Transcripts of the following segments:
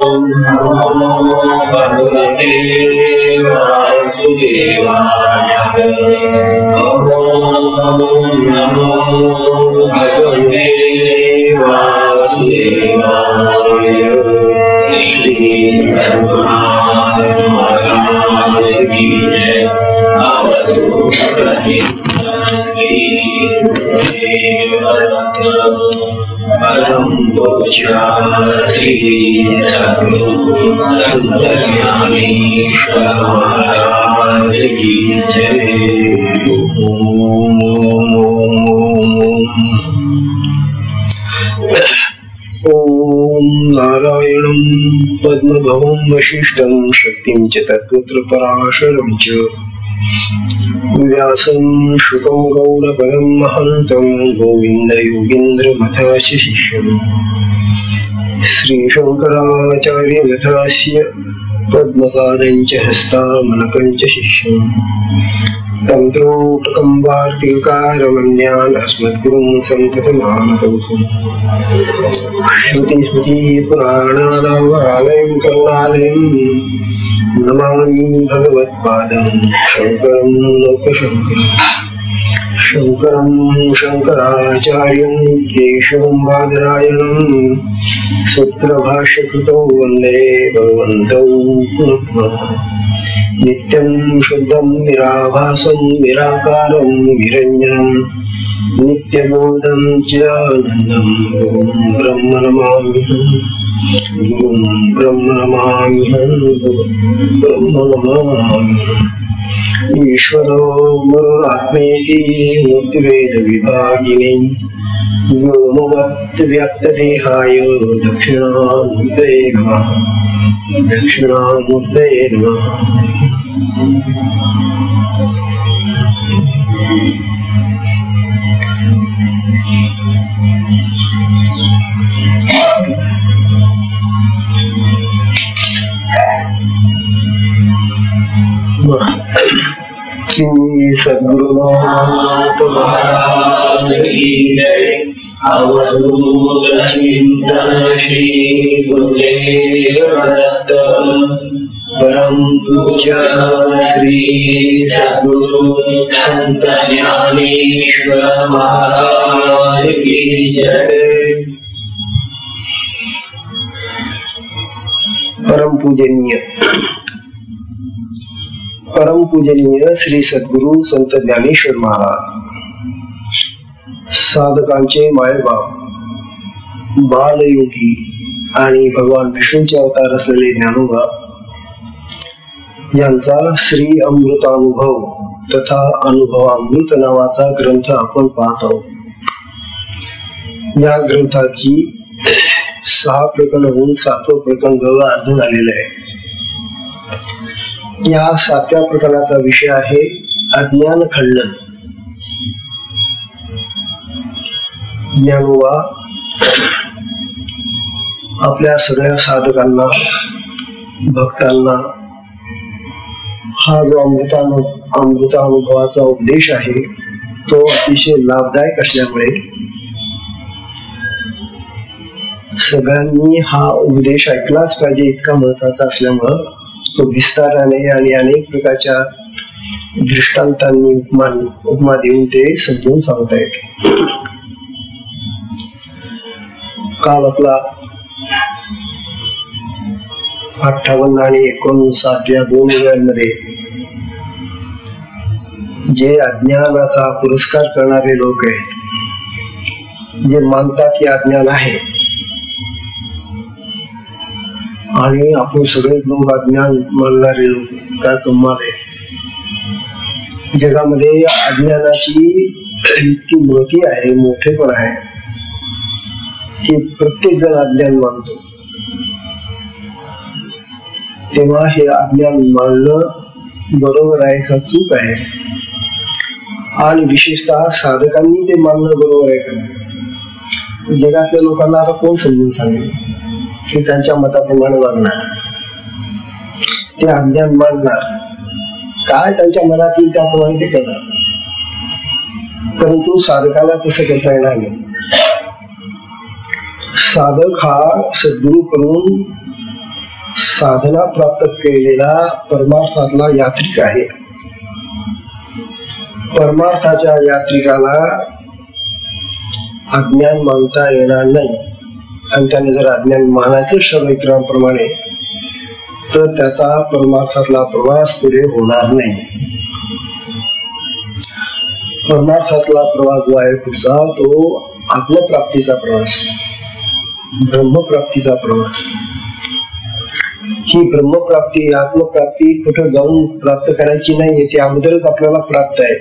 ओम नमो भगवते वासुदेवाय। ओम नमो भगवते वासुदेवाय। श्री रघुनाथ महाराज की जय। परम पूज्य श्री सद्गुरु संत ज्ञानेश्वर महाराज की जय। ओम नारायणं पद्मभवं वसिष्ठं शक्तिं च तत्पुत्र पराशरं च व्यासं शुकं गौडपदं महन्तं गोविन्द योगीन्द्रमथास्य शिष्यं श्रीशङ्कराचार्यमथास्य पद्मपादं च हस्तामलकं च शिष्यं तन्त्रोटकं वार्तिकारमन्यान् अस्मद्गुरुं सन्ततमानतोऽहम्। श्रुतिस्मृतिपुराणानामालयं करुणालयं नमामि भगवत्पादं शङ्करं लोकशङ्करम्। शङ्करं शङ्कराचार्यं केशवं बादरायणं सूत्रभाष्यकृतौ वन्दे भगवन्तौ पुनः। नित्यं शुद्धं निराभासं निराकारं निरञ्जनं नित्यबोधं चिदानन्दं गुरुं ब्रह्म नमाम्यहं। गुरुं ब्रह्म नमाम्यहं। ब्रह्म नमाम्यहम्। ईश्वरो गुरुरात्मेति मूर्तिभेदविभागिने व्योमवद्व्यक्तदेहाय दक्षिणामूर्तये नमः। दक्षिणामूर्तये नमः। श्री सद्गुरुनाथ महाराज की जय। अवधूत चिंतन श्री गुरुदेव दत्त। परम पूज्य श्री सद्गुरु संत ज्ञानेश्वर महाराज की जय। परम पूजनीय श्री सद्गुरु संत ज्ञानेश्वर महाराज, साधकांचे मायबाप, बालयोगी आणि भगवान विष्णूचे अवतार असलेले ज्ञानोबा यांचा श्री अमृतानुभव तथा अनुभवामृत नावाचा ग्रंथ आपण पाहत आहोत। या ग्रंथाची 6 प्रकरणहून 7वं प्रकरण अर्ध झालेलं आहे। या 7व्या प्रकरणाचा विषय आहे अज्ञान खंडन। ज्ञानोबा आपल्या सगळ्या साधकांना, भक्तांना हा जो अमृतानुभवाचा उपदेश आहे तो अतिशय लाभदायक असल्यामुळे सगळ्यांनी हा उपदेश ऐकलाच पाहिजे इतका महत्वाचा असल्यामुळं तो विस्ताराने आणि अनेक प्रकारच्या दृष्टांतांनी उपमा देऊन ते समजून सांगता येते। काल आपला 58 आणि 59 या 2 वेळांमध्ये जे अज्ञानाचा पुरस्कार करणारे लोक आहेत, जे मानतात की अज्ञान आहे आणि आपण सगळे लोक अज्ञान मानणारे लोक, त्या तुम्हाला जगामध्ये अज्ञानाची इतकी महती आहे, मोठेपण आहे की प्रत्येक जण अज्ञान मानतो। तेव्हा हे अज्ञान मानणं बरोबर आहे का चूक आहे, आणि विशेषतः साधकांनी ते मानणं बरोबर आहे का? जगातल्या लोकांना आता कोण समजून सांगेल? ते त्यांच्या मताप्रमाणे वागणार, ते अज्ञान मानणार, काय त्यांच्या मनात येईल त्याप्रमाणे ते करणार। परंतु साधकाला तसं करता येणार नाही। साधक हा सद्गुरूकडून साधना प्राप्त केलेला परमार्थातला यात्रिक आहे. परमार्थाच्या यात्रिकाला अज्ञान मानता येणार नाही, आणि त्याने जर अज्ञान मानायचं ठरलं इतरांप्रमाणे तर त्याचा परमार्थातला प्रवास पुढे होणार नाही. परमार्थातला प्रवास जो आहे पुढचा तो आत्मप्राप्तीचा प्रवास, ब्रह्मप्राप्तीचा प्रवास. ही ब्रह्मप्राप्ती आत्मप्राप्ती कुठं जाऊन प्राप्त करायची नाही, ती अगोदरच आपल्याला प्राप्त आहे.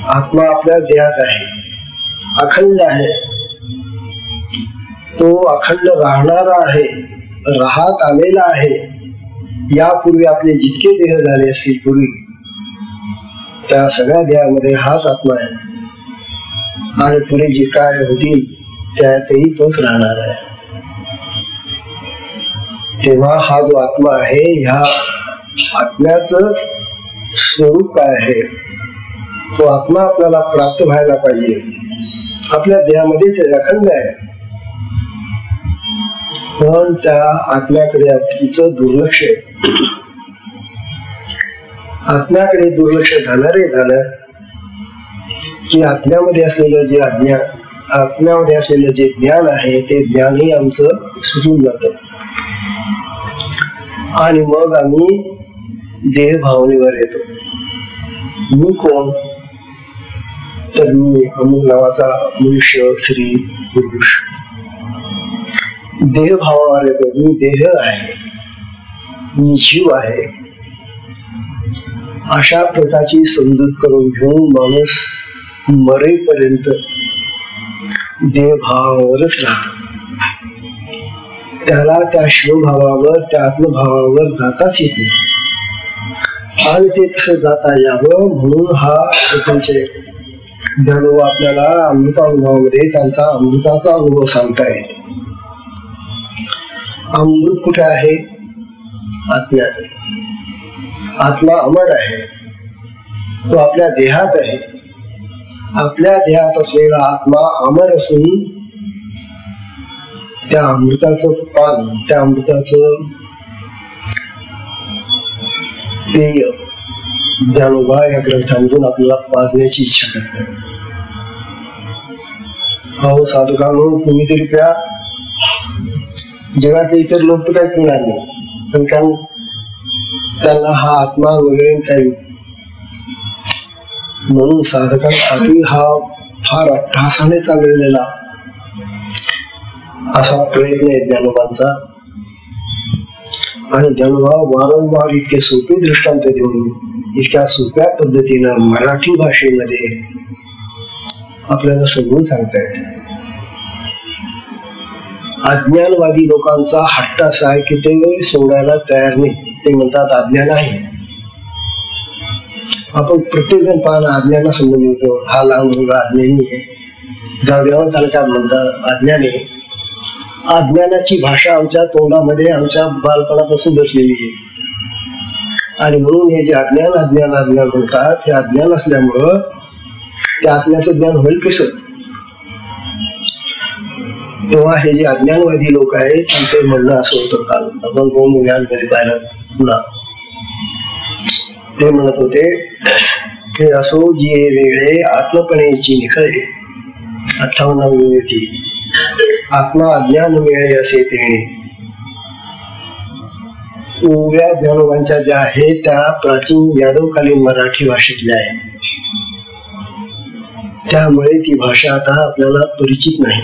आत्मा आपल्या देहात आहे, अखंड आहे, तो अखंड राहणारा आहे, राहत आलेला आहे. यापूर्वी आपले जितके देह झाले असतील पूर्वी त्या सगळ्या देहामध्ये हाच आत्मा आहे, आणि पुढे जे काय होतील त्यातही तोच राहणार आहे. तेव्हा हा जो आत्मा आहे ह्या आत्म्याचं स्वरूप काय आहे तो आत्मा आपल्याला प्राप्त व्हायला पाहिजे. आपल्या देहामध्येच अखंड आहे, पण त्या आत्म्याकडे आपलं दुर्लक्ष आहे. आत्म्याकडे दुर्लक्ष झाणारे झालं की आत्म्यामध्ये असलेलं जे अज्ञान, आत्म्यामध्ये असलेलं जे ज्ञान आहे ते ज्ञानही आमचं सुटून जातं, आणि मग आम्ही देह भावनेवर येतो. मी कोण, तर मी अमुक नावाचा मनुष्य, स्त्री, पुरुष. देह भावावर येतो, मी देह आहे, मी जीव आहे. अशा प्रकारची समजूत करून घेऊन माणूस मरेपर्यंत देहभावावरच राहतो. त्याला त्या शिवभावावर, त्या आत्मभावावर जाताच येत नाही, आणि ते तसं जाता यावं म्हणून हा प्रपंच ज्ञानोबा आपल्याला अमृतानुभवामध्ये त्यांचा अमृताचा अनुभव सांगताय. अमृत कुठे आहे? आत्म्यात. आत्मा अमर आहे, तो आपल्या देहात आहे. आपल्या देहात असलेला आत्मा अमर असून त्या अमृताचं पान, त्या अमृताचं पेय ज्ञानोबा या ग्रंथांमधून आपल्याला पाजण्याची इच्छा करतात. अहो साधकांनो, तुम्ही तरी प्या, जगातले इतर लोक तर काही पिणार नाही, पण त्यांना हा आत्मा वगैरे काही. म्हणून साधकांसाठी हा फार अट्टहासाने चाललेला असा प्रयत्न आहे ज्ञानोबांचा. आणि ज्ञानोबा वारंवार इतके सोपे दृष्टांत देऊन इतक्या सोप्या पद्धतीनं मराठी भाषेमध्ये आपल्याला समजून सांगतायत. अज्ञानवादी लोकांचा हट्ट असा आहे की ते सोडायला तयार नाही. ते म्हणतात अज्ञान आहे. आपण प्रत्येक जण पाहणं अज्ञाना संबंधी होतो. हा लहान मुलगा अज्ञानी आहे, जाऊ त्याला काय म्हणतात अज्ञान आहे. अज्ञानाची भाषा आमच्या तोंडामध्ये आमच्या बालपणापासून बसलेली आहे, आणि म्हणून हे जे अज्ञान अज्ञान अज्ञान म्हणतात, हे अज्ञान असल्यामुळं त्या आत्म्याचं ज्ञान होईल कसं? तेव्हा हे जे अज्ञानवादी लोक आहेत त्यांचं म्हणणं असं होतं. काल आपण 2 मुलांमध्ये पाहिलं पुन्हा ते म्हणत होते ते असो जी वेगळे आत्मपणेची निखळे 58वी होती. आत्मा अज्ञान मिळे असे तेणे. ओव्या ज्ञानोबांच्या ज्या आहेत त्या प्राचीन यादवकालीन मराठी भाषेतल्या आहेत, त्यामुळे ती भाषा आता आपल्याला परिचित नाही,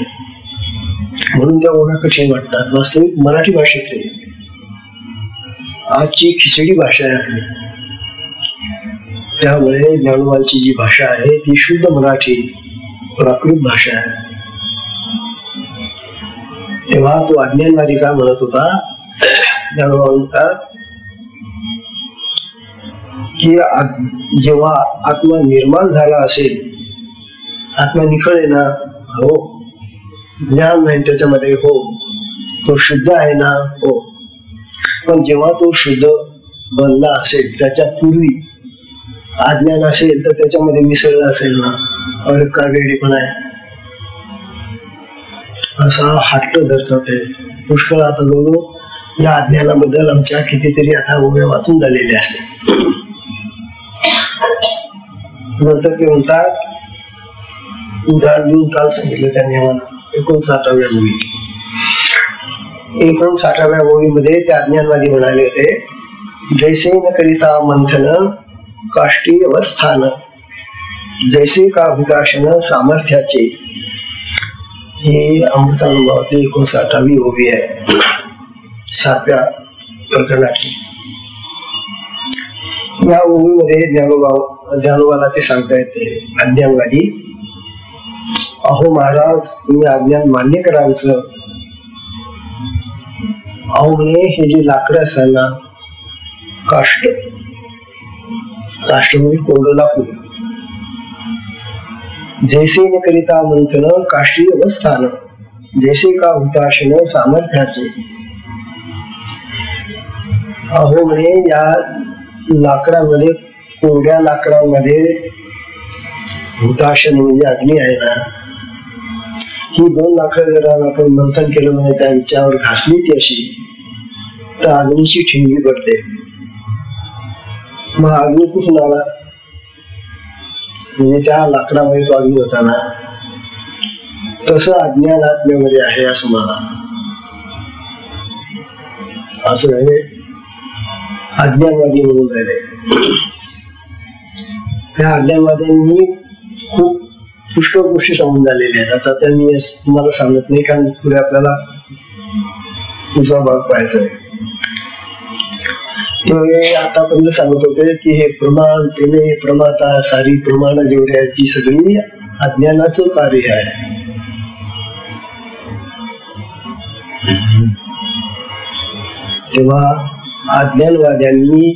म्हणून त्या ओव्या कठीण वाटतात. वास्तविक मराठी भाषेतली आजची खिचडी भाषा आहे आपली. त्यामुळे ज्ञानोबांची जी भाषा आहे ती शुद्ध मराठी प्राकृत भाषा आहे. तेव्हा तो अज्ञानवादी काय म्हणत होता, ज्ञानोबा म्हणतात की जेव्हा आत्मा निर्माण झाला असेल, आत्मा निखळ आहे ना, हो. ज्ञान नाही त्याच्यामध्ये, हो. तो शुद्ध आहे ना, हो. पण जेव्हा तो शुद्ध बनला असेल त्याच्या पूर्वी अज्ञान असेल तर त्याच्यामध्ये मिसळला असेल ना, अरे काय वेगळेपण आहे असा हट्ट धरतात. पुष्कळ आता जवळ या अज्ञानाबद्दल आमच्या कितीतरी आता ओव्या वाचून झालेल्या असतात. नंतर ते म्हणतात, उदाहरण देऊन काल सांगितलं त्या नियमानं 59व्या ओवी. 59व्या ओवीमध्ये त्या अज्ञानवादी म्हणाले होते, जैसे न करिता मंथन काष्टी अवस्थान, जैसे का हुताशन सामर्थ्याचे. ही अमृतानुभवातली 59वी ओवी आहे, 7व्या प्रकरणाची. या ओवीमध्ये ज्ञानोबाला ते सांगता येते, अज्ञानवादी, अहो महाराज, तुम्ही अज्ञान मान्य करा आमचं. अहो म्हणे, हे जे लाकडं असतात ना, काष्ट म्हणजे कोरडं लाकूड. जैसे न करिता मंथन काष्टी अवस्थान, जैसे का हुताशन सामर्थ्याचे. अहो म्हणे, या लाकडामध्ये, कोरड्या लाकडामध्ये हुताशन म्हणजे अग्नी आहे ना, ही 2 लाकडं जर आपण मंथन केलं म्हणजे त्यांच्यावर घासली ती अशी, तर अग्नीची ठिणगी पडते. मग अग्नी कुठून आला? म्हणजे त्या लाकडामध्ये तो अग्नी होता ना. तसं अज्ञान आत्म्यामध्ये आहे असं मला, असं हे अज्ञानवादी म्हणून राहिले. त्या अज्ञानवाद्यांनी खूप पुष्कळ गोष्टी सांगून झालेल्या आहेत. आता त्यांनी तुम्हाला सांगत नाही, कारण पुढे आपल्याला तुझा भाग पाहायचा आहे. ते आतापर्यंत सांगत होते की हे प्रमाण, प्रमेय, प्रमाता, सारी प्रमाण जेवढी आहेत ती सगळी अज्ञानाचं कार्य आहे. तेव्हा अज्ञानवाद्यांनी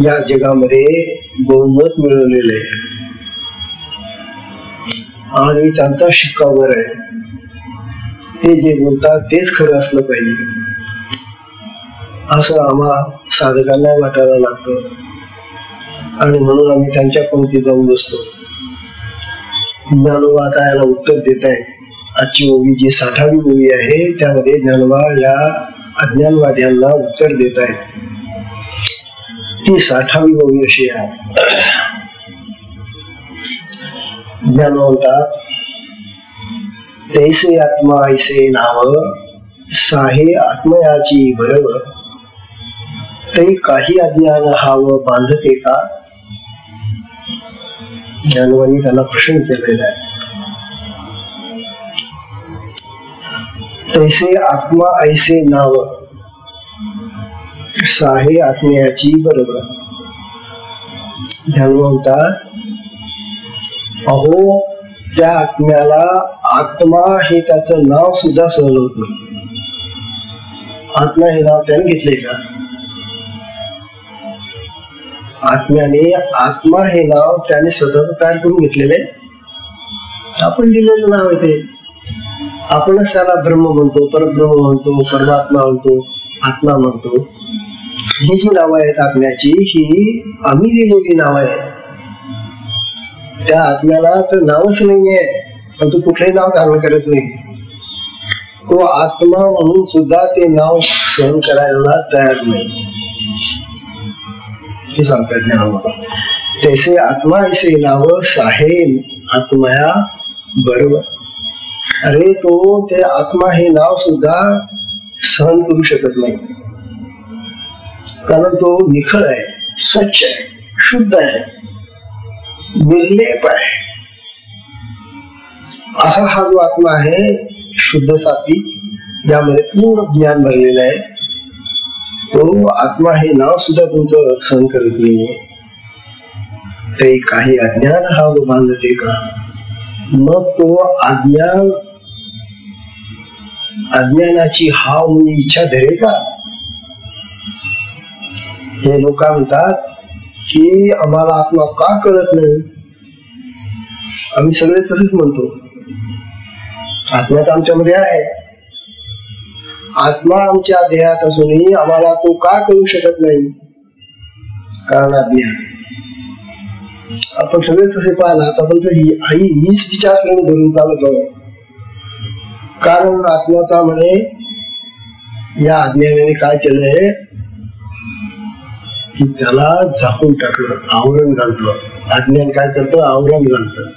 या जगामध्ये बहुमत मिळवलेलं आहे आणि त्यांचा शिक्कावर आहे. ते जे बोलतात तेच खरं असलं पाहिजे असं आम्हा साधकांना वाटायला लागतं, आणि म्हणून आम्ही त्यांच्या पंक्ती जाऊन बसतो. ज्ञानोबा आता याला उत्तर देत आहे. आजची ओवी जी 60वी ओवी आहे त्यामध्ये ज्ञानोबा या अज्ञानवाद्यांना उत्तर देत आहे. ती 60वी ओवी अशी आहे. ज्ञानवंतात, तैसे आत्मा ऐसे नाव, साहे आत्मयाची भरव, तै काही अज्ञान हाव बांधते का. ज्ञानवानी त्यांना प्रश्न विचारलेला आहे. तैसे आत्मा ऐसे नाव, साहे आत्मयाची बरोबर. ज्ञानवंतात, अहो त्या आत्म्याला आत्मा हे त्याचं नाव सुद्धा सहन होत नाही. आत्मा हे नाव त्याने घेतले का? आत्म्याने आत्मा हे नाव त्याने स्वतः तयार करून घेतलेले, आपण दिलेलं नाव आहे ते. आपणच त्याला ब्रह्म म्हणतो, परब्रह्म म्हणतो, परमात्मा म्हणतो, आत्मा म्हणतो. ही जी नावं आहेत आत्म्याची, ही आम्ही दिलेली नाव आहे. त्या आत्म्याला तर नावच नाहीये, पण तो कुठलंही नाव धारण करत नाही. तो आत्मा म्हणून सुद्धा ते नाव सहन करायला तयार नाही. हे सांगतात ज्ञानोबा. तैसे आत्मा ऐसे नाव, साहे आत्मया बरोबर. अरे तो ते आत्मा हे नाव सुद्धा सहन करू शकत नाही, कारण तो निखळ आहे, स्वच्छ आहे, शुद्ध आहे, निर्लेप आहे. असा हा जो आत्मा आहे, शुद्ध सात्विक, यामध्ये पूर्ण ज्ञान भरलेलं आहे, तो आत्मा हे नाव सुद्धा तुमचं सहन करत नाहीये. ते काही अज्ञान हा बांधते का. मग तो अज्ञानाची हाव म्हणजे इच्छा धरे का. हे लोक म्हणतात की आम्हाला आत्मा का कळत नाही. आम्ही सगळे तसेच म्हणतो, आत्मा तर आमच्यामध्ये आहे. आत्मा आमच्या देहात असूनही आम्हाला तो का कळू शकत नाही, कारण अज्ञान. आपण सगळे तसे पाहिला आतापर्यंत हीच विचारसरणी धरून चालत आहोत. कारण आत्म्याचा म्हणे या अज्ञानाने काय केलंय की त्याला झाकून टाकलं, आवरण घालतं. अज्ञान काय करतं? आवरण घालतं.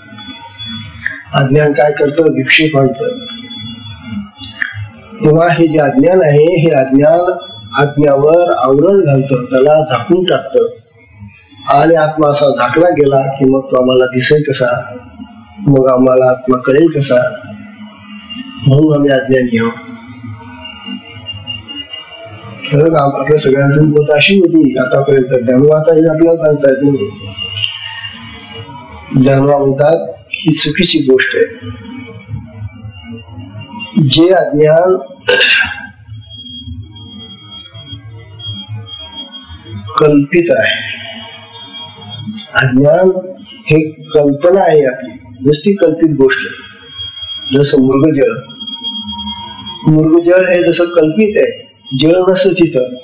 अज्ञान काय करतं? विक्षेप आणतं. तेव्हा हे जे अज्ञान आहे, हे अज्ञान आत्म्यावर आवरण घालतं, त्याला झाकून टाकतं. आणि आत्मा असा झाकला गेला की मग तो आम्हाला दिसेल कसा, मग आम्हाला आत्मा कळेल कसा? म्हणून आम्ही अज्ञानी आहोत. खरंच आपल्या सगळ्यांची मत अशी होती आतापर्यंत. ज्ञानवा आता हे आपल्याला सांगतायत नाही. ज्ञानवा म्हणतात ही चुकीची गोष्ट आहे. जे अज्ञान कल्पित आहे, अज्ञान हे कल्पना आहे आपली, नुसती कल्पित गोष्ट. जसं मृगजळ, मृगजळ हे जसं कल्पित आहे, जळ नसतं तिथं,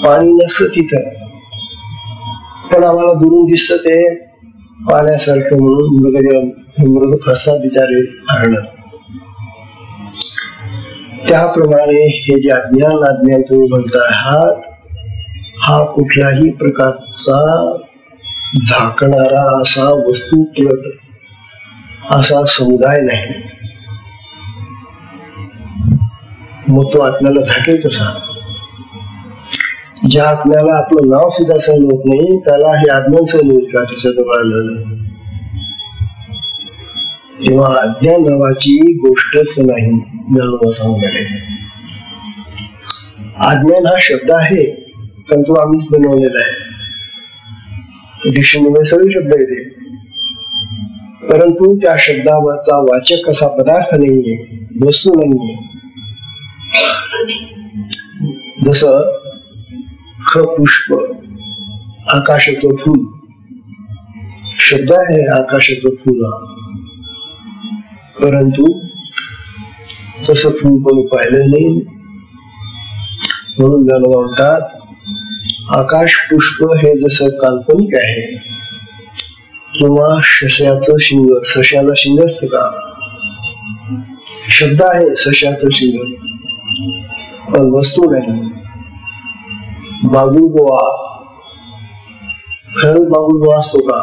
पाणी नसतं तिथं, पण आम्हाला दुरून दिसतं ते पाण्यासारखं. म्हणून मृगजळ, मृग फसतात बिचारे हरणं. त्याप्रमाणे हे जे अज्ञान तुम्ही म्हणताय, हा कुठल्याही प्रकारचा झाकणारा असा वस्तुप्रत असा समुदाय नाही. मग तो आत्म्याला झाकेल कसा? ज्या आत्म्याला आपलं नाव सुद्धा सहन होत नाही, त्याला हे अज्ञान सहन होईल का? त्याच्या आलं. तेव्हा अज्ञान नावाची गोष्टच नाही. ज्ञानोबा सांगणारे अज्ञान हा शब्द आहे, पण तो आम्हीच बनवलेला आहे. डिक्शनरीमध्ये सगळे शब्द येते, परंतु त्या शब्दाचा वाचक असा पदार्थ नाहीये, वस्तू नाहीये. जसं ख पुष्प, आकाशाचं फूल शब्द आहे, आकाशाचं फूल, परंतु तसं फूल कोणी पाहिलं नाही. म्हणून ज्ञानोबा म्हणतात आकाश पुष्प हे जसं काल्पनिक आहे, किंवा सश्याचं शिंग, सश्याला शिंग असतं का? शब्द आहे सश्याचं शिंग, पण वस्तू नाही. बाबुलबुवा, खरंच बाबुलबुवा असतो का?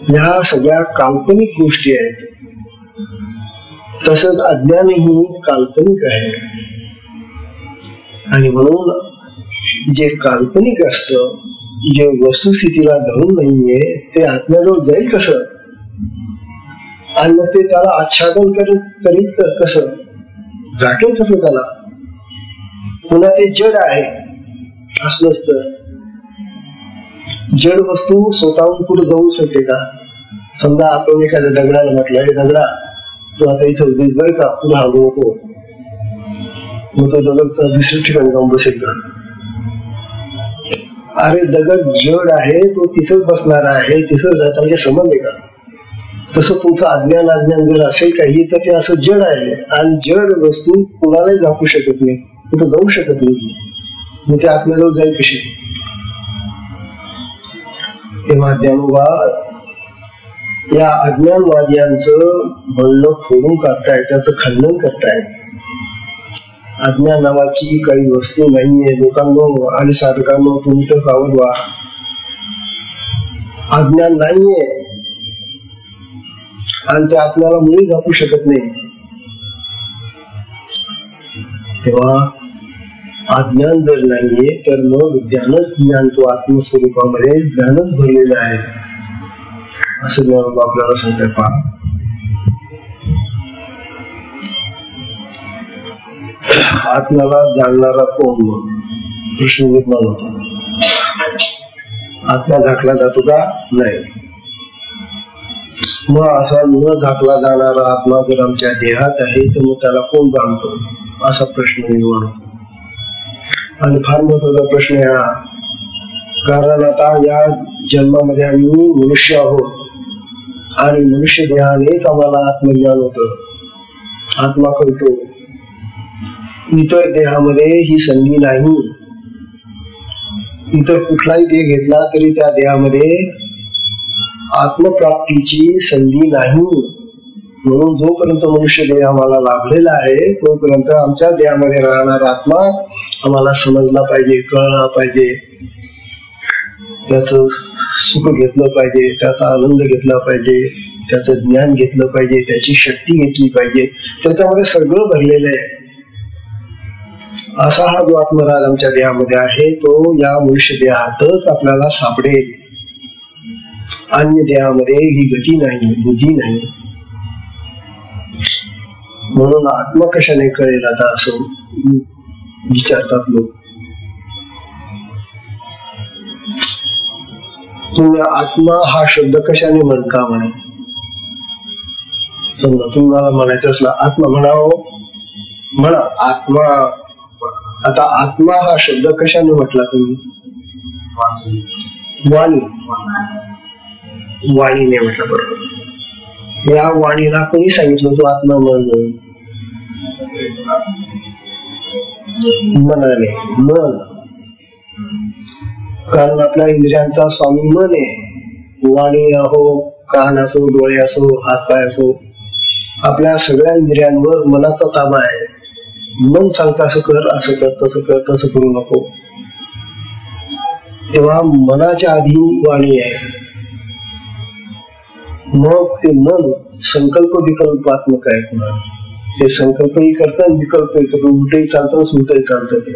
ह्या सगळ्या काल्पनिक गोष्टी आहेत. तसंच अज्ञानही काल्पनिक आहे. आणि म्हणून जे काल्पनिक असतं, जे वस्तुस्थितीला धरून नाहीये, ते आत्म्याजवळ जाईल कसं? आणि मग ते त्याला आच्छादन करीत कसं? झाकेल कसं त्याला? पुन्हा ते जड आहे असं नसतं. जड वस्तू स्वतःहून पुढे जाऊ शकते का? समजा आपण एखाद्या दगडाला म्हटलं, हे दगडा तू आता इथं बरं का, पुढे हलू नको. मग तो दगड दुसऱ्या ठिकाणी जाऊन बसेल का? अरे दगड जड आहे, तो तिथंच बसणार आहे, तिथंच त्याचे संबंध आहे का? तसं तुमचं अज्ञान जर असेल काही, तर ते असं जड आहे. आणि जड वस्तू कुणालाही दाखवू शकत नाही, कुठं जाऊ शकत नाही. मग ते आत्म्याजवळ जाईल कशी? तेव्हा ज्ञानोबा या अज्ञानवादियांचं म्हणणं फोडून काढताय, त्याचं खंडन करताय. अज्ञान नावाची काही वस्तू नाहीये. लोकांनो आणि साधकांनो, तुम्ही तर सावध व्हा. अज्ञान नाहीये आणि ते आपल्याला मुळी झाकू शकत नाही. तेव्हा अज्ञान जर नाहीये, तर मग ज्ञानच ज्ञान, तो आत्मस्वरूपामध्ये ज्ञानच भरलेलं आहे असं ज्ञान आपल्याला सांगताय. पहा, आत्म्याला जाणणारा कोण? प्रश्न निर्माण होता. आत्मा झाकला जातो का? नाही. मग असा न झाकला जाणारा आत्मा जर आमच्या देहात आहे, तर मग त्याला कोण जाणतो? असा प्रश्न निर्माण होतो. आणि फार महत्वाचा प्रश्न आहे हा. कारण आता या जन्मामध्ये आम्ही मनुष्य आहोत आणि मनुष्य देहानेच आम्हाला आत्मज्ञान होतं, आत्मा कळतो. इतर देहामध्ये ही संधी नाही. इतर कुठलाही देह घेतला तरी त्या देहामध्ये आत्मप्राप्तीची संधी नाही. म्हणून जोपर्यंत मनुष्य देह आम्हाला लाभलेला आहे तोपर्यंत आमच्या देहामध्ये राहणारा आत्मा आम्हाला समजला पाहिजे, कळला पाहिजे, त्याचं सुख घेतलं पाहिजे, त्याचा आनंद घेतला पाहिजे, त्याचं ज्ञान घेतलं पाहिजे, त्याची शक्ती घेतली पाहिजे. त्याच्यामध्ये सगळं भरलेलं आहे. असा हा जो आत्मराज आमच्या देहामध्ये आहे तो या मनुष्य देहातच आपल्याला सापडेल. अन्य देहामध्ये ही गती नाही, बुद्धी नाही. म्हणून आत्मा कशाने कळेल आता असं विचारतात लोक. तुम्ही आत्मा हा शब्द कशाने म्हणता म्हणे. समजा तुम्हाला म्हणायचं असला आत्मा म्हणावं, म्हणा आत्मा. आता आत्मा हा शब्द कशाने म्हटला तुम्ही. वाणी, वाणीने म्हटलं. बरोबर. या वाणीला कोणी सांगितलं तो आत्मा म्हणून. मनाने. मन, कारण आपल्या इंद्रियांचा स्वामी मन आहे. वाणी असो, कान असो, डोळे असो, हात पाय असो, आपल्या सगळ्या इंद्रियांवर मनाचा ताबा आहे. मन सांगता असं कर, असं कर, तसं कर, तसं करू नको. तेव्हा मनाच्या आधी वाणी आहे. मग ते मन संकल्प विकल्पात्मक आहे. पुन्हा ते संकल्पही करतात, विकल्पही करतात, उलटही चालतं, सुलटही चालतं. ते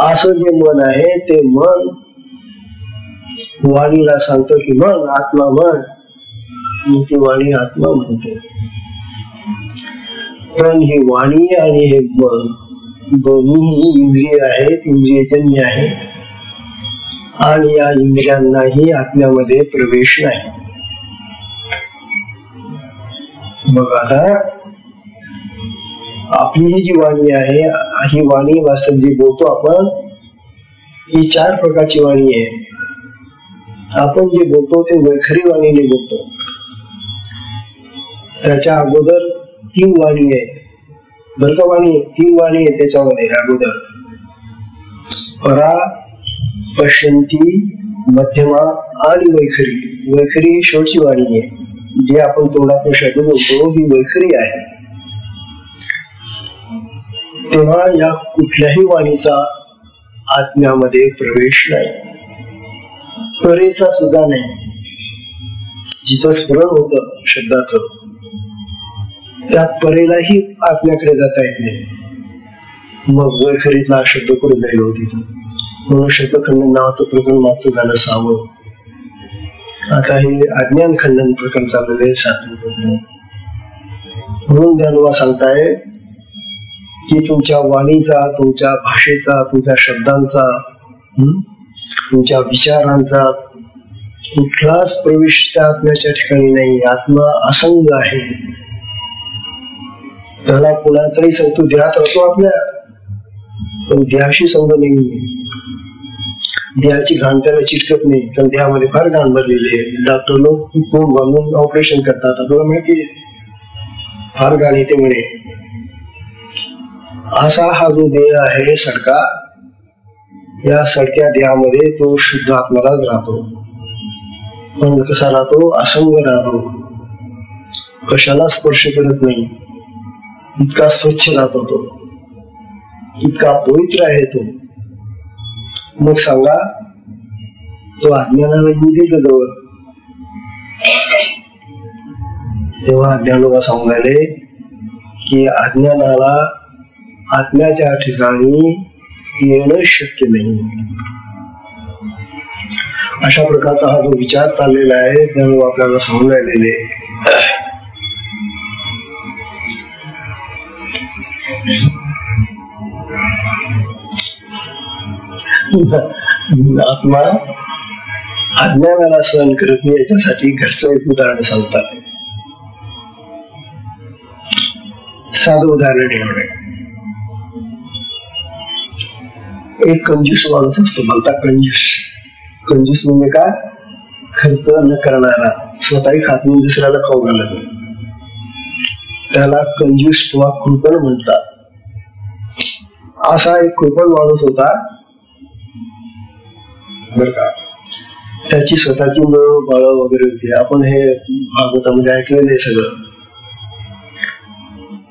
असं जे मन आहे ते मन वाणीला सांगतं की मन, आत्मा मन. ती वाणी आत्मा म्हणते. पण ही वाणी आणि हे मन दोन्ही इंद्रिय आहेत, इंद्रियजन्य आहेत. आणि या इंद्रियांनाही आत्म्यामध्ये प्रवेश नाही. मग आता आपली ही जी वाणी आहे, ही वाणी वास्तव जी बोलतो आपण, ही 4 प्रकारची वाणी आहे. आपण जे बोलतो ते वैखरी वाणीने बोलतो. त्याच्या अगोदर 3 वाणी आहेत. बरं का, वाणी 3 वाणी आहे त्याच्यामध्ये अगोदर. परा, पश्यंती, मध्यमा आणि वैखरी. वैखरी ही शेवटची वाणी आहे. जे आपण तोंडातून शब्द बोलतो ही वैखरी आहे. तेव्हा या कुठल्याही वाणीचा आत्म्यामध्ये प्रवेश नाही. परेचा सुद्धा नाही. जिथं स्मरण होतं शब्दाचं त्यात परेलाही आत्म्याकडे जाता येत नाही. मग वैखरीतला शब्द कुठे जाईल होती. म्हणून शब्दखंडन नावाचं प्रकरण मागचं झालं 6वं. आता हे अज्ञान खंडन प्रकरण चाललेलं आहे 7वं प्रकरण. म्हणून ज्ञानोबा सांगताय की तुमच्या वाणीचा, तुमच्या भाषेचा, तुमच्या शब्दांचा, तुमच्या विचारांचा कुठलाच प्रवेश त्या आत्म्याच्या ठिकाणी नाही. आत्मा असंग आहे. त्याला कुणाचाही संग देहात राहतो आपल्या, पण देहाशी संग नाही. देहाची घाण त्याला चिटकत नाही. तर देहामध्ये फार घाण भरलेली आहे. डॉक्टर लोक तोंड बांधून ऑपरेशन करतात. आपल्याला माहिती फार घाण येते म्हणे. असा हा जो देह आहे सडका, या सडक्या देहामध्ये तो शुद्ध आत्माराज राहतो. पण कसा राहतो. असंग राहतो. कशाला स्पर्श करत नाही. इतका स्वच्छ राहतो तो, इतका पवित्र आहे तो. मग सांगा तो अज्ञानाला येऊ दे जवळ. तेव्हा अज्ञानोबा सांगून राहिले की अज्ञानाला आत्म्याच्या ठिकाणी येणं शक्य नाही. अशा प्रकारचा हा जो विचार चाललेला आहे ज्ञानोबा आपल्याला सांगून राहिलेले. आत्मा अज्ञानाला सहन करत नाही. याच्यासाठी घरचं एक उदाहरण सांगतात. साधं उदाहरण एवढे. एक कंजूस माणूस असतो. म्हणतात कंजूस. कंजूस म्हणजे काय. खर्च न करणारा, स्वतःही खात नाही, दुसऱ्याला खाऊ घालत नाही. त्याला कंजूस किंवा कृपण म्हणतात. असा एक कृपण माणूस होता बर का. त्याची स्वतःची मुलं बाळ वगैरे होती. आपण हे भागवतामध्ये ऐकलेलं आहे सगळं.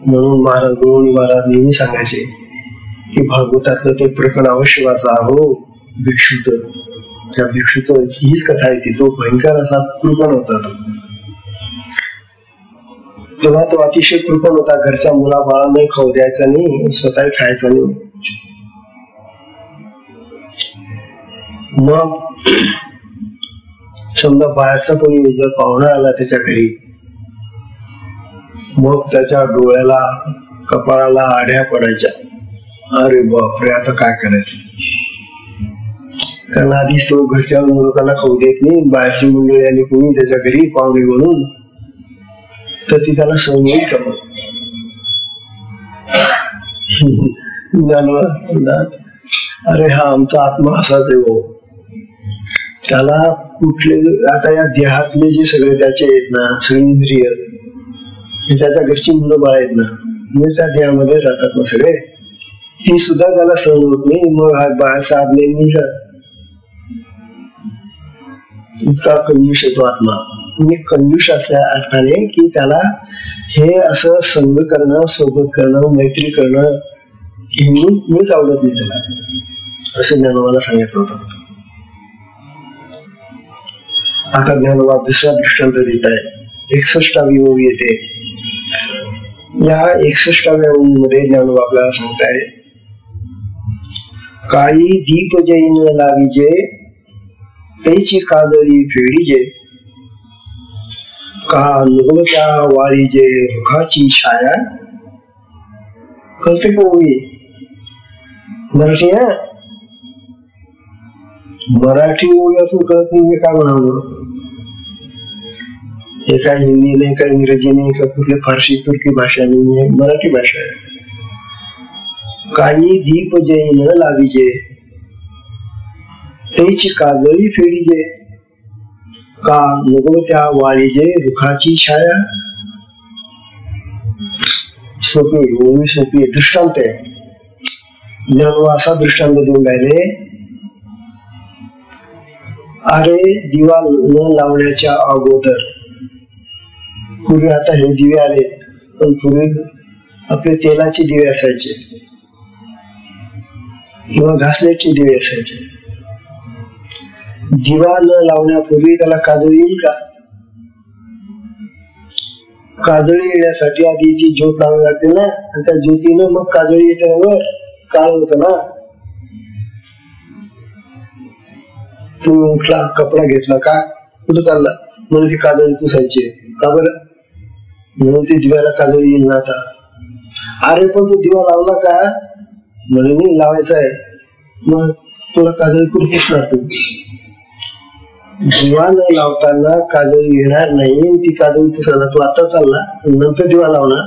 म्हणून महाराज नेहमी सांगायचे की भागवतातलं ते प्रकरण अवश्य वाचा. हो, भिक्षूचं, त्या भिक्षूचं हीच कथा आहे ती. तो भयंकर असा कृपण होता. तेव्हा तो अतिशय कृपण होता. घरच्या मुला बाळांना खाऊ द्यायचा नाही, स्वतः खायचा नाही. मग समजा बाहेरचा कोणी जर पाहुणा आला त्याच्या घरी, मग त्याच्या डोळ्याला कपाळाला आड्या पडायच्या. अरे बापरे, आता काय करायचं. कारण आधीच तो घरच्या लोकांना खाऊ देत नाही. बाहेरची मंडळी आणि कोणी त्याच्या घरी पाहुणे म्हणून, तर ती त्याला सहन होईल का. मग अरे हा आमचा आत्मा असाच आहे हो. त्याला कुठले आता या देहातले जे सगळे त्याचे आहेत ना, सगळी इंद्रिय, त्याच्या घरची मुलं बाळ आहेत ना, म्हणजे त्या देहामध्ये राहतात ना सगळे, ती सुद्धा त्याला सहन होत नाही. मग बाहेरचा आज्ञा इतका कंजूष येतो आत्मा. म्हणजे कंजूष अशा अर्थाने की त्याला हे असं संग करणं, सोबत करणं, मैत्री करणं हे मुळीच आवडत नाही त्याला, असं ज्ञानोबाला सांगितलं होतं. आता ज्ञानोबा दुसरा दृष्टांत देत आहे. 61वी ओवी येते. या 61व्या ओवीमध्ये ज्ञानोबा आपल्याला सांगताय, काळी दीप जैन लाविजे, त्याची काजळी फेडीजे, का नुगवत्या वाळीजे रुखाची छाया. कळते का ओवी? मराठी आहे. मराठी ओवी असून कळत नाही काय म्हणावं. हे काय हिंदी नाही, काय इंग्रजी नाही, का कुठली फारसी तुर्की भाषा नाही आहे, मराठी भाषा आहे. काही दीप जैन लाविजे, त्याची काजळी फेडीजे, का नुगवत्या वाळीजे रुखाची छाया. सोपी ओवी, सोपी दृष्टांत आहे. ज्ञानोबा असा दृष्टांत देऊन राहिले. अरे दिवा न लावण्याच्या अगोदर, पूर्वी आता हे दिवे आले, पण पूर्वी आपले तेलाचे दिवे असायचे किंवा घासलेटचे दिवे असायचे. दिवा न लावण्यापूर्वी त्याला काजळी येईल का? काजळी येण्यासाठी आधी ती ज्योत लावावी लागते ना, आणि त्या ज्योतीनं मग काजळी येते ना, वर काळ होत ना. तुम्ही उठला, कपडा घेतला, का कुठं चालला, म्हणून ती काजळी पुसायची. का बरं? म्हणून ती दिव्याला काजळी येईल ना आता. अरे पण तो दिवा लावला का? म्हणून लावायचा आहे. मग तुला काजळी कुठे पुसणार? तू दिवा न लावताना काजळी येणार नाही, ती काजळी पुसायला तू आता चालला, नंतर दिवा लावणार.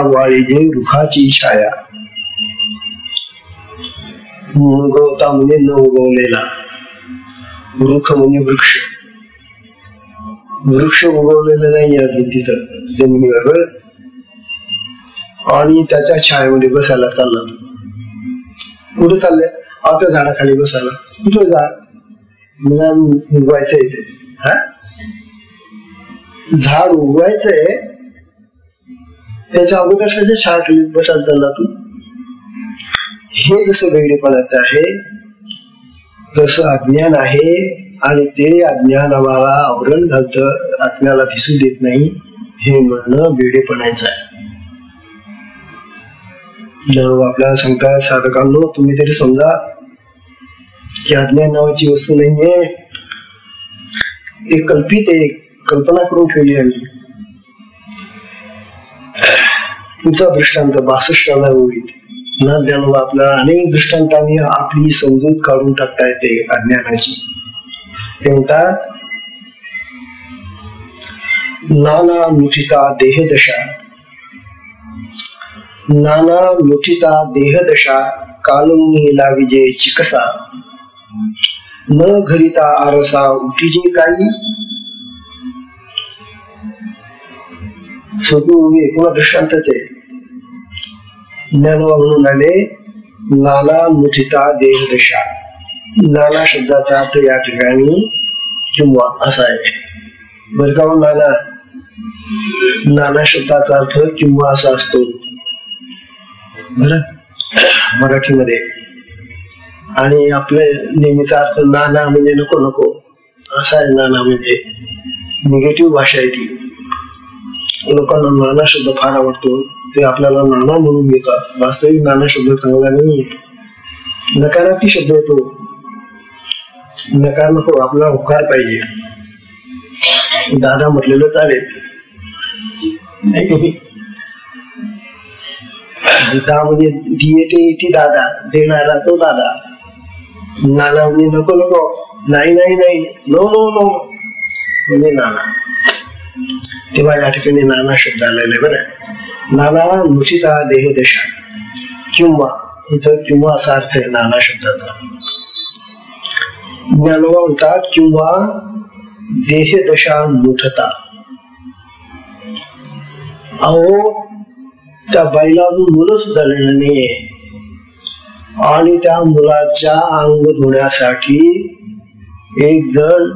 वाळीजे रुखाची छाया. उगवता म्हणजे न उगवलेला. वृक्ष म्हणजे वृक्ष. वृक्ष उगवलेलं नाही अजून तिथं जमिनीवर, आणि त्याच्या छायेमध्ये बसायला चालला. कुठे चाललंय? आता झाडाखाली बसायला. कुठं झाड उगवायचं इथे? झाड उगवायचंय, त्याच्या अगोदर त्याच्या छायाखाली बसायला चालला तू. हे जसं वेगळेपणाचं आहे, तसं अज्ञान आहे, आणि ते अज्ञान आम्हाला आवरण घालतं, आत्म्याला दिसू देत नाही. हे म्हणणं वेडेपणाचं आहे. आपल्याला सांगतात, साधकांनो तुम्ही तरी समजा की अज्ञान नावाची वस्तू नाहीये, एक कल्पित आहे, कल्पना करून ठेवली आम्ही. तुमचा दृष्टांत 62व्या ओवीत ना ज्ञानोबा आपल्याला अनेक दृष्टांतांनी आपली समजूत काढून टाकता येते अज्ञानाची. ते म्हणतात, नाना नुचिता देहदशा, नाना नुचिता देहदशा, कालुनी लाविजे चिकसा, न घरिता आरसा उठीजे काही. सोपी उभी पुन्हा दृष्टांतच आहे. ज्ञानोबा म्हणून आले नाना मुचिता देहदशा. नाना शब्दाचा अर्थ या ठिकाणी किंवा असा आहे बरं का. नाना शब्दाचा अर्थ किंवा असा असतो बरं मराठीमध्ये. आणि आपले नेहमीचा अर्थ नाना म्हणजे नको नको असा आहे. नाना म्हणजे निगेटिव्ह भाषा आहे ती. लोकांना नाना शब्द फार आवडतो, ते आपल्याला नाना म्हणून घेतात. वास्तविक नाना शब्द चांगला नाही, नकारार्थी शब्द येतो. नकार नको, आपला होकार पाहिजे. दादा म्हटलेलं चालेल. दा म्हणजे दिये ती दादा, देणारा तो दादा. नाना म्हणजे नको नको, नाही नाही नाही, नो नो नो म्हणजे नाना. तेव्हा या ठिकाणी नाना शब्द आलेले बरं. नाना मुचिता देहदशा किंवा इथं किंवा असा अर्थ आहे नाना शब्दाचा. ज्ञानोबा म्हणतात किंवा देहदशा मुठता. अहो त्या बाईला अजून मुलंच झालेलं नाहीये आणि त्या मुलाच्या अंग धुण्यासाठी एक जण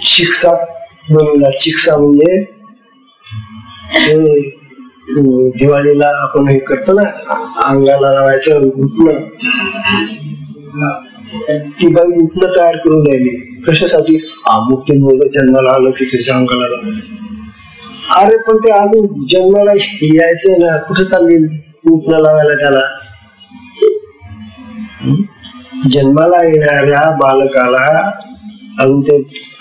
चिक्सा बनवला. चिक्सा म्हणजे दिवाळीला आपण हे करतो ना, अंगाला लावायचं उठणं. ती बाई उठणं तयार करून राहिली. कशासाठी? अमुक ते मुलं जन्माला आलं की त्याच्या अंगाला लावायचं. अरे पण ते अजून जन्माला यायचंय ना, कुठे चालली उठणं लावायला त्याला? जन्माला येणाऱ्या बालकाला अजून ते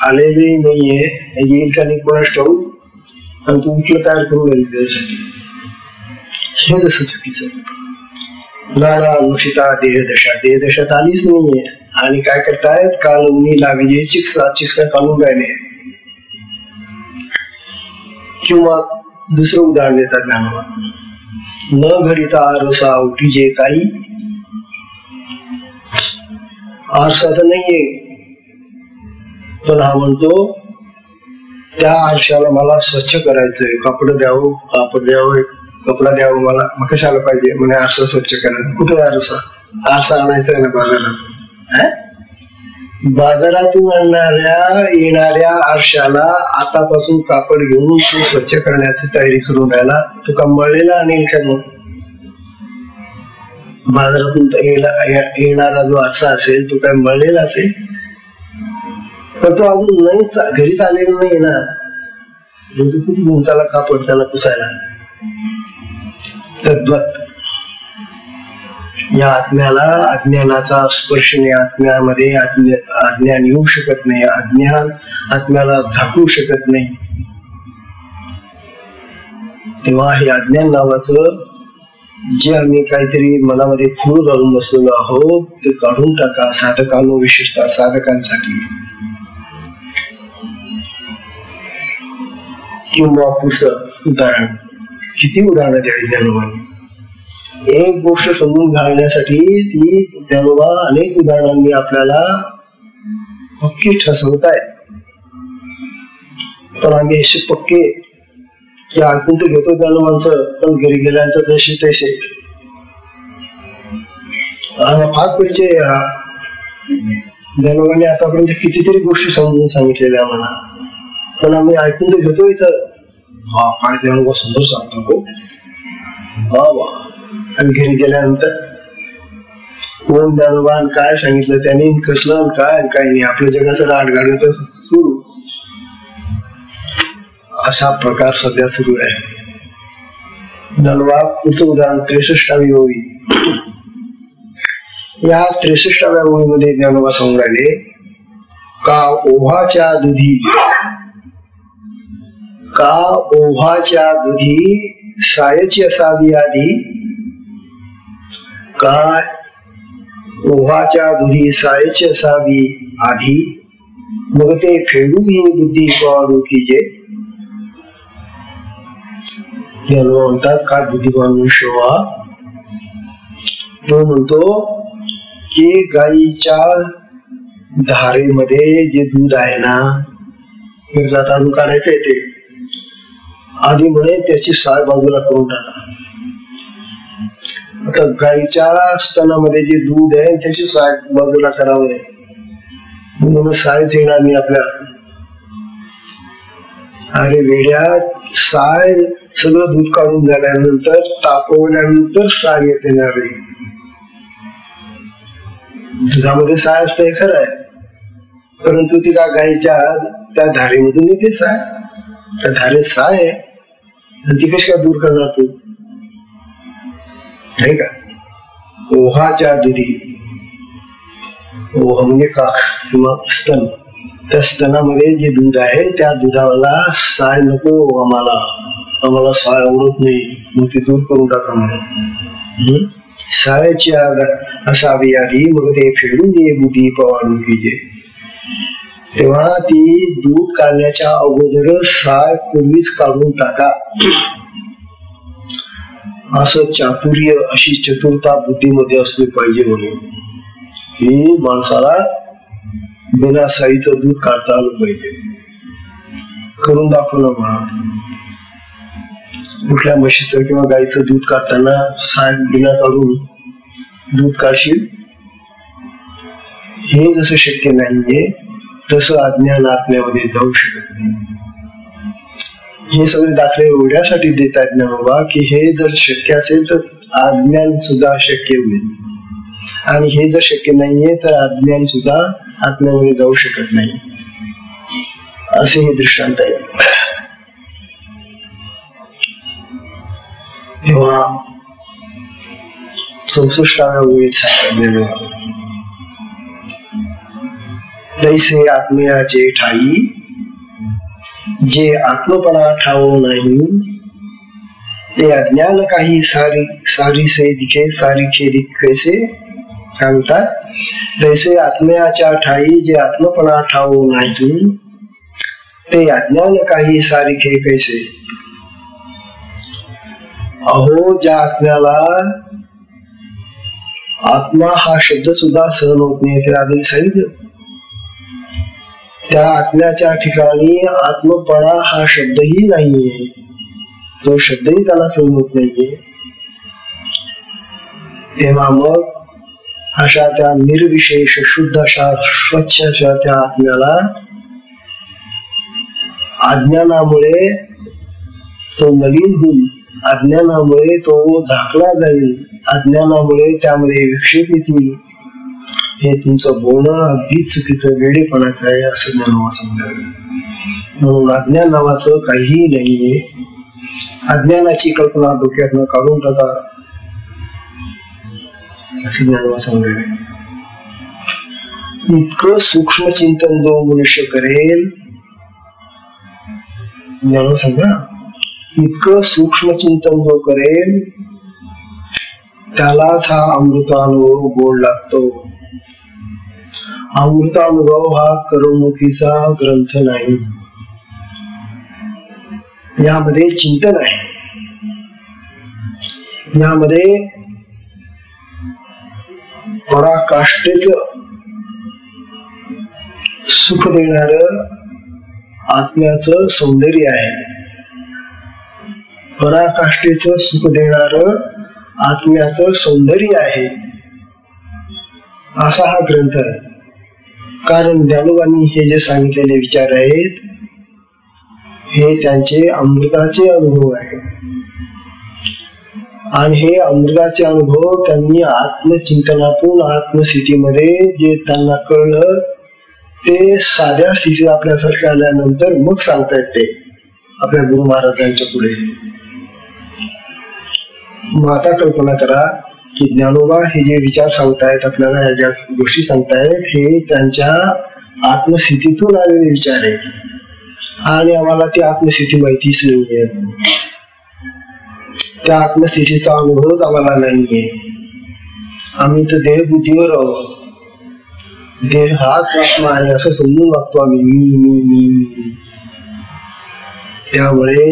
आलेले नाहीये, येईल का नाही कोणाच ठाऊक, आणि तू उठलं तयार करून राहिली त्याच्यासाठी. हे जसं चुकीचं. नाना मुचिता देहदशा, देहदशात आलीच नाहीये आणि काय करतायत? कालवणी लावी चिक्सा, चिक्सा काढून राहिले. किंवा दुसरं उदाहरण देतात ज्ञानोबा. न घडिता आरसा उठी जे काही. आरसा तर नाहीये, पण हा म्हणतो त्या आरशाला मला स्वच्छ करायचंय. कापड द्यावं, कापड द्यावं, कपडा द्यावं मला. मग कशाला पाहिजे? म्हणे आरसा स्वच्छ करायला. कुठे आरसा? आरसा आणायचा ना बाजारात. बाजारातून येणाऱ्या आरशाला आतापासून कापड घेऊन तो स्वच्छ करण्याची तयारी करून राहिला. तो का मळलेला आणेल का? मग बाजारातून येणारा जो आरसा असेल तो काय मळलेला असेल? पण तो अजून नाही घरीच आलेला नाही ना, तू कुठे घेऊन त्याला कापड त्याला पुसायला? तद्वत या आत्म्याला अज्ञानाचा स्पर्श नाही. आत्म्यामध्ये अज्ञान येऊ शकत नाही. अज्ञान आत्म्याला झाकू शकत नाही. तेव्हा हे अज्ञान नावाचं जे आम्ही काहीतरी मनामध्ये फूल घालून बसलेलो आहोत ते काढून टाका. साधकांनो, विशेषतः साधकांसाठी. किंवा पुस्तक उदाहरण, किती उदाहरणं द्यावी ज्ञानोबांनी. एक गोष्ट समजून घालण्यासाठी ती ज्ञानोबा अनेक उदाहरणांनी आपल्याला पक्की ठसवताय. पण आम्ही असे पक्के की ऐकून तर घेतो ज्ञानोबांचं, पण घरी गेल्यानंतर तसे तसे फार पैसे. ज्ञानोबांनी आतापर्यंत कितीतरी गोष्टी समजून सांगितलेल्या आम्हाला, पण आम्ही ऐकून तर घेतो इथं. हा काय ज्ञानोबा समोर सांगतो. वा वा. आणि घरी गेल्यानंतर कोण ज्ञानोबान काय सांगितलं त्याने, कसलं काय काय नाही, आपल्या जगाचं राडगाड सुरू. असा प्रकार सध्या सुरू आहे. ज्ञानोबा पुढचं उदाहरण 63वी ओळी. या 63व्या ओळीमध्ये ज्ञानोबा सांगून राहिले का ओव्हाच्या दुधी, का ओव्हाच्या दुधी सायची असावी आधी. काय ओव्हाच्या दुधी सायची असावी आधी, मग ते फेडू ही बुद्धी डोकीचे. म्हणतात काय बुद्धिमान मनुष्य व्हा. तो म्हणतो की गाईच्या धारेमध्ये जे दूध आहे ना, गरजात अजून काढायचं आहे ते, आधी म्हणे त्याची साय बाजूला करून टाका. आता गाईच्या स्तनामध्ये जे दूध आहे त्याची साय बाजूला करावं नाही, म्हणून सायच येणार नाही आपल्या. अरे वेड्या, साय सगळं दूध काढून झाल्यानंतर तापवल्यानंतर साय येते ना रे. दुधामध्ये साय असतं हे खरं आहे, परंतु तिला गाईच्या त्या धारेमधून येते साय. त्या धारेत साय आहे, ती कशी काय दूर करणार तू, नाही का? ओहाच्या दुधी, ओह म्हणजे काख किंवा स्तन, त्या स्तनामध्ये जे दूध आहे त्या दुधाला साय नको आम्हाला साय आवडत नाही, मग ती दूर करून टाका म्हणून. सायची असावी आधी, मग ते फेडून दे बुद्धी पवाडुकीचे. तेव्हा ती दूध काढण्याच्या अगोदर साय पूर्वीच काढून टाका. असं चातुर्य, अशी चतुरता बुद्धीमध्ये असली पाहिजे, म्हणून ही माणसाला बिना साईचं दूध काढता आलं पाहिजे. करून दाखवलं म्हणा. कुठल्या म्हशीचं किंवा गाईचं दूध काढताना साय बिना काढून दूध काढशील, हे जसं शक्य नाहीये तसं अज्ञान आत्म्यामध्ये जाऊ शकत नाही. हे सगळे दाखले एवढ्यासाठी देतात ज्ञानोबा की हे जर शक्य असेल तर अज्ञान सुद्धा शक्य होईल, आणि हे जर शक्य नाहीये तर अज्ञान सुद्धा आत्म्यामध्ये जाऊ शकत नाही, असे हे दृष्टांत आहे. तेव्हा 64व्या ओळीत सांगितलेलं, दैसे आत्मयाचे ठाई जे आत्मपणा ठावो नाही, ते अज्ञान काही सारी से दिखे सारी खेदी कैसे. काय म्हणतात? दैसे आत्मयाच्या ठाई जे आत्मपणा ठावो नाही, ते अज्ञान काही सारिखे कैसे. अहो, ज्या आत्म्याला आत्मा हा शब्द सुद्धा सहन होत नाही, ते आधी सांगितलं. त्या आत्म्याच्या ठिकाणी आत्मपणा हा शब्दही नाहीये, तो शब्दही त्याला सहन होत नाहीये. तेव्हा मग अशा त्या निर्विशेष शुद्ध अशा स्वच्छ अशा त्या आत्म्याला अज्ञानामुळे तो मलिन होईल, अज्ञानामुळे तो झाकला जाईल, अज्ञानामुळे त्यामध्ये विक्षेप येतील. हे तुमचं बोलणं अगदी चुकीचं वेडेपणाचं आहे, असं ज्ञानोबा समजावे. म्हणून अज्ञान नावाचं काहीही नाहीये. अज्ञानाची कल्पना डोक्यातनं काढून टाका, असं ज्ञानोबा समजावे. इतकं सूक्ष्म चिंतन जो मनुष्य करेल, ज्ञानोबा समजा, इतकं सूक्ष्म चिंतन जो करेल त्यालाच हा अमृतानुभव गोड लागतो. अमृतानुभव हा करमणुकीचा ग्रंथ नाही, यामध्ये चिंतन आहे. यामध्ये पराकाष्ठेच सुख देणार आत्म्याचं सौंदर्य आहे. पराकाष्ठेच सुख देणार आत्म्याचं सौंदर्य आहे, असा हा ग्रंथ आहे. कारण ज्ञानोबांनी हे जे सांगितलेले विचार आहेत हे त्यांचे अमृताचे अनुभव आहे, आणि हे अमृताचे अनुभव त्यांनी आत्मचिंतनातून आत्मस्थितीमध्ये जे त्यांना कळलं ते साध्या स्थितीत आपल्यासारख्या आल्यानंतर मग सांगता येते आपल्या गुरु महाराजांच्या पुढे. मग आता कल्पना करा की ज्ञानोबा हे जे विचार सांगतायत आपल्याला, ह्या ज्या गोष्टी सांगतायत हे त्यांच्या आत्मस्थितीतून आलेले विचार आहेत, आणि आम्हाला ती आत्मस्थिती माहितीच नाहीये. त्या आत्मस्थितीचा अनुभवच आम्हाला नाहीये. आम्ही तर देहबुद्धीवर आहोत. देह हाच आत्मा आहे असं समजून वागतो आम्ही, मी मी मी मी. त्यामुळे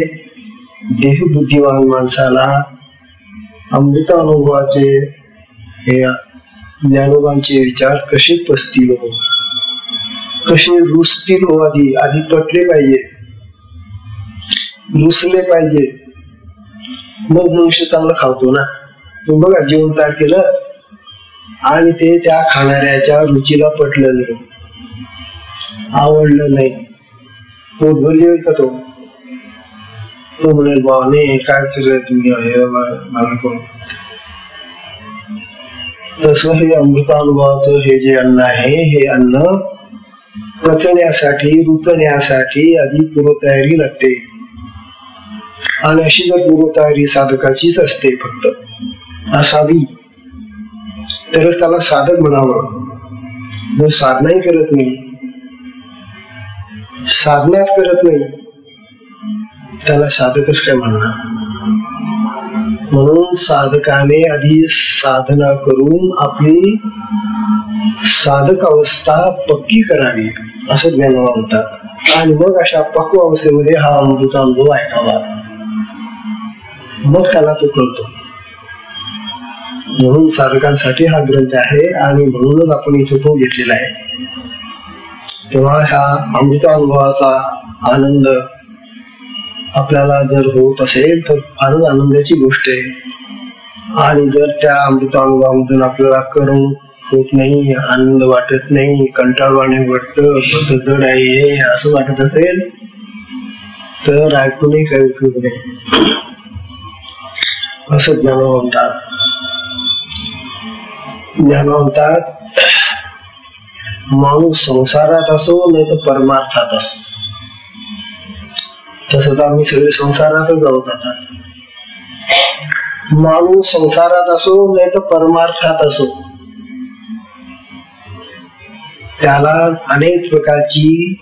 देहबुद्धिवान माणसाला अमृत अनुभवाचे हे ज्ञानोबांचे विचार कसे पसतील हो, कसे रुजतील हो, आधी पटले पाहिजे. रुसले पाहिजे, मग मनुष्य चांगलं खावतो ना. तुम्ही बघा, जेवण तयार केलं आणि ते त्या खाणाऱ्याच्या रुचीला पटलं नाही, आवडलं नाही, पोटभर जेवेल का तो म्हणेल बा नाही काय करत तुम्ही मला कोण. तसं हे अमृतानुभवाचं हे जे अन्न आहे, हे अन्न पचण्यासाठी, रुचण्यासाठी आधी पूर्वतयारी लागते. आणि अशी जर पूर्वतयारी साधकाचीच असते फक्त असावी तरच त्याला साधक म्हणावं. जो साधनाही करत नाही, साधनाच करत नाही, त्याला साधकच काय म्हणणार. म्हणून साधकाने आधी साधना करून आपली साधक अवस्था पक्की करावी असं ज्ञान म्हणतात. आणि मग अशा पक्व अवस्थेमध्ये हा अमृतानुभव ऐकावा, मग त्याला तो कळतो. म्हणून साधकांसाठी हा ग्रंथ आहे आणि म्हणूनच आपण इथे तो घेतलेला आहे. तेव्हा ह्या अमृतानुभवाचा आनंद आपल्याला जर होत असेल तर फारच आनंदाची गोष्ट आहे. आणि जर त्या अमृतानुभवामधून आपल्याला करून होत नाही, आनंद वाटत नाही, कंटाळवाणे वाटत, जड आहे असं वाटत असेल तर ऐकूनही काही उपयोग नाही असं ज्ञान म्हणतात. ज्ञान म्हणतात माणूस संसारात असो नाही तर परमार्थात असो. तसं तर आम्ही सगळे संसारातच आहोत. आता माणूस संसारात असो नाही तर परमार्थात असो, त्याला अनेक प्रकारची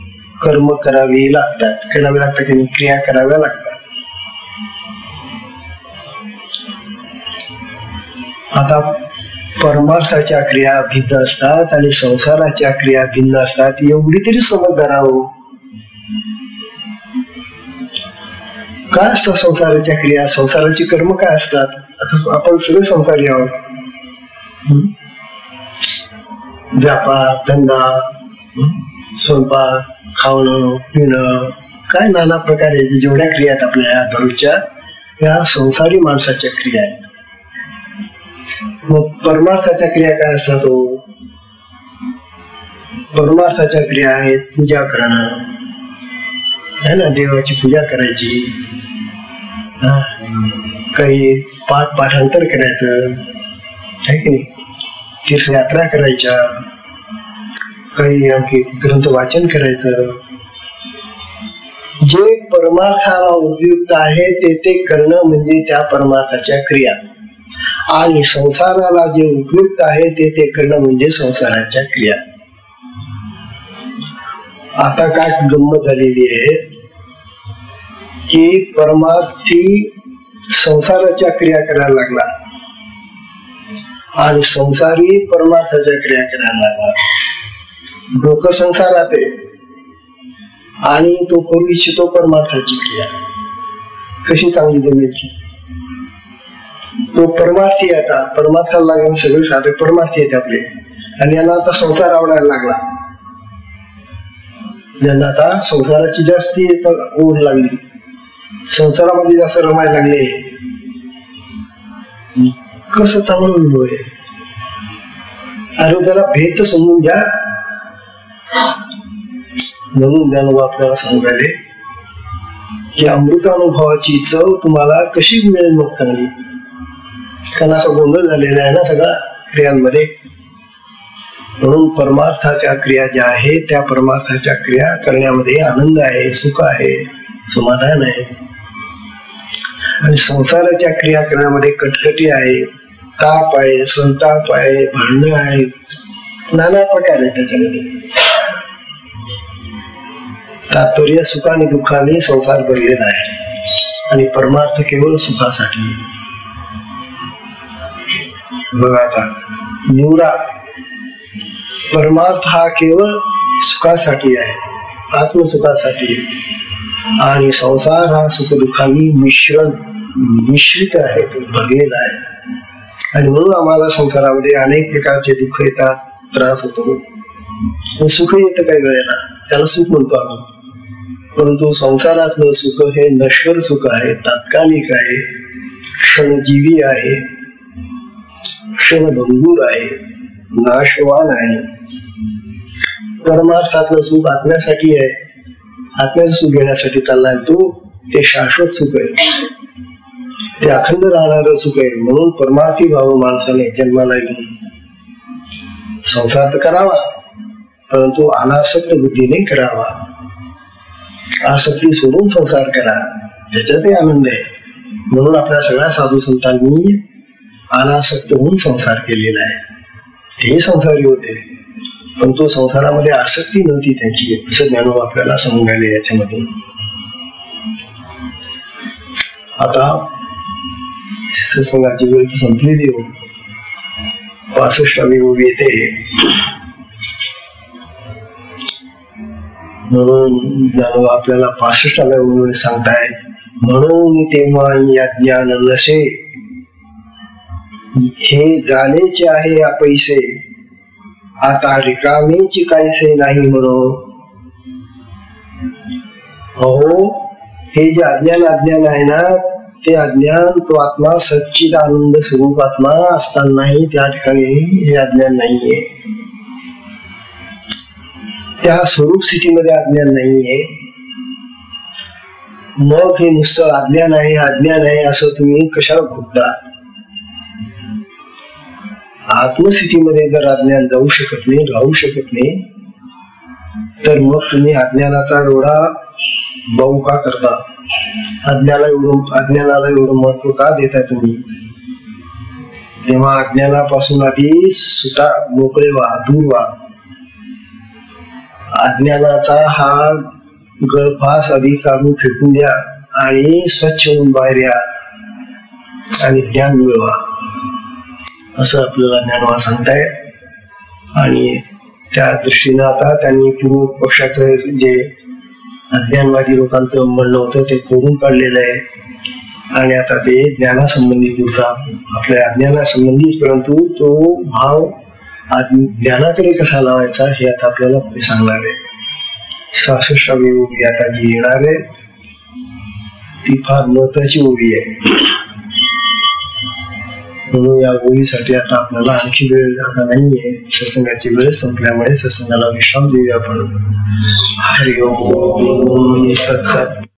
कर्म करावी लागतात, क्रिया कराव्या लागतात. आता परमार्थाच्या क्रिया भिन्न असतात आणि संसाराच्या क्रिया भिन्न असतात, एवढी तरी समज धरावं. काय असतात संसाराच्या क्रिया, संसाराची कर्म काय असतात. आता आपण सगळे संसारी आहोत. व्यापार धंदा, स्वयंपाक, खावणं पिणं, काय नाना प्रकारे जेवढ्या क्रिया आहेत आपल्या दररोजच्या, या संसारी माणसाच्या क्रिया आहेत. मग परमार्थाच्या क्रिया काय असतात. परमार्थाच्या क्रिया आहेत पूजा करणं है ना, देवाची पूजा करायची, काही पाठांतर करायचं आहे की नाही, तीर्थयात्रा करायच्या, काही आणखी ग्रंथ वाचन करायचं. जे परमार्थाला उपयुक्त आहे ते करणं म्हणजे त्या परमार्थाच्या क्रिया. आणि संसाराला जे उपयुक्त आहे ते करणं म्हणजे संसाराच्या क्रिया. आता काय गंमत झालेली आहे की परमार्थी संसाराच्या क्रिया करायला लागला आणि संसारी परमार्थाच्या क्रिया करायला लागला. डोकं संसारात आहे आणि तो करू इच्छितो परमार्थाची क्रिया. कशी चांगली जमेल की. तो परमार्थी आता परमार्थाला लागून सगळे साधक परमार्थी आहेत आपले, आणि यांना आता संसार आवडायला लागला. ज्यांना आता संसाराची जास्ती ओढ लागली, संसारामध्ये जास्त रमायला लागले, कसं चांगलं होईल. अरे त्याला भेद समजून घ्या. म्हणून ज्ञानोबा आपल्याला सांगायले की अमृतानुभवाची चव तुम्हाला कशी मिळेल मग चांगली. कारण असा गोंधळ झालेला आहे ना सगळा क्रियांमध्ये. म्हणून परमार्थाच्या क्रिया ज्या आहेत त्या परमार्थाच्या क्रिया करण्यामध्ये आनंद आहे, सुख आहे, समाधान आहे. आणि संसाराच्या क्रिया करण्यामध्ये कटकटी आहे, ताप आहे, संताप आहे, भांडण आहे, नाना प्रकार आहे त्याच्यामध्ये. तात्पर्य सुख आणि दुःखाने संसार भरलेला आहे आणि परमार्थ केवळ सुखासाठी. बघा आता निवडा. परमार्थ हा केवळ सुखासाठी आहे, आत्मसुखासाठी, आणि संसार हा सुख दुःखांनी मिश्रित आहे, तो भरलेला आहे. आणि म्हणून आम्हाला संसारामध्ये अनेक प्रकारचे दुःख येतात, त्रास होतो, सुख येतं काही वेळेला, त्याला सुख म्हणतो आम्ही. परंतु संसारातलं सुख हे नश्वर सुख आहे, तात्कालिक आहे, क्षणजीवी आहे, क्षणभंगूर आहे, नाशवान आहे. परमार्थातलं सुख आत्म्यासाठी आहे, आत्म्याचं सुख घेण्यासाठी चाललाय तो, ते शाश्वत सुख आहे, ते अखंड राहणारं सुख आहे. म्हणून परमार्थी भाव माणसाने जन्माला येऊन संसार तर करावा, परंतु अनासक्त बुद्धीने करावा. आसक्ती सोडून संसार करा, त्याच्यातही आनंद आहे. म्हणून आपल्या सगळ्या साधू संतांनी अनासक्त होऊन संसार केलेला आहे. ते संसारी होते, पण तो संसारामध्ये आसक्ती नव्हती त्यांची, असं ज्ञानोबा आपल्याला समजून आले याच्यामधून. आता सत्संगाची वेळ संपलेली हो, 65वी ओवी येते. म्हणून ज्ञानोबा आपल्याला 65व्या ओवीमध्ये सांगतायत, म्हणून तेव्हा या ज्ञान नसे हे जाणेचे आहे या पैसे, आता रिकामेची काहीसे नाही म्हणो. अहो, हे जे अज्ञान आहे ना, ते अज्ञान तो आत्मा सच्चिद आनंद स्वरूप आत्मा असतानाही त्या ठिकाणी हे अज्ञान नाहीये. त्या स्वरूप स्थितीमध्ये अज्ञान नाहीये. मग हे नुसतं अज्ञान आहे असं तुम्ही कशाला भोगता? आत्मस्थितीमध्ये जर अज्ञान जाऊ शकत नाही, राहू शकत नाही, तर मग तुम्ही अज्ञानाचा एवढा बाऊ का करता? अज्ञानाला एवढं महत्व का देताय तुम्ही? तेव्हा अज्ञानापासून आधी सुटा, मोकळे व्हा, दूर व्हा. अज्ञानाचा हा गळफास आधी काढून फेकून द्या आणि स्वच्छ होऊन बाहेर या आणि ज्ञान मिळवा, असं आपल्याला ज्ञानोबा सांगताय. आणि त्या दृष्टीनं आता त्यांनी पूर्व पक्षाचं जे अज्ञानवादी लोकांचं म्हणणं होतं ते खोडून काढलेलं आहे. आणि आता ते ज्ञानासंबंधी पुढचा आपल्या अज्ञानासंबंधीच, परंतु तो भाव ज्ञानाकडे कसा लावायचा हे आता आपल्याला पुढे सांगणार आहे. 66वी ओवी आता जी येणार आहे ती फार महत्वाची ओवी आहे. म्हणून या ओवीसाठी आता आपल्याला आणखी वेळ आता नाहीये. सत्संगाची वेळ संपल्यामुळे सत्संगाला विश्राम देऊया आपण. हरि ओम तत्सत.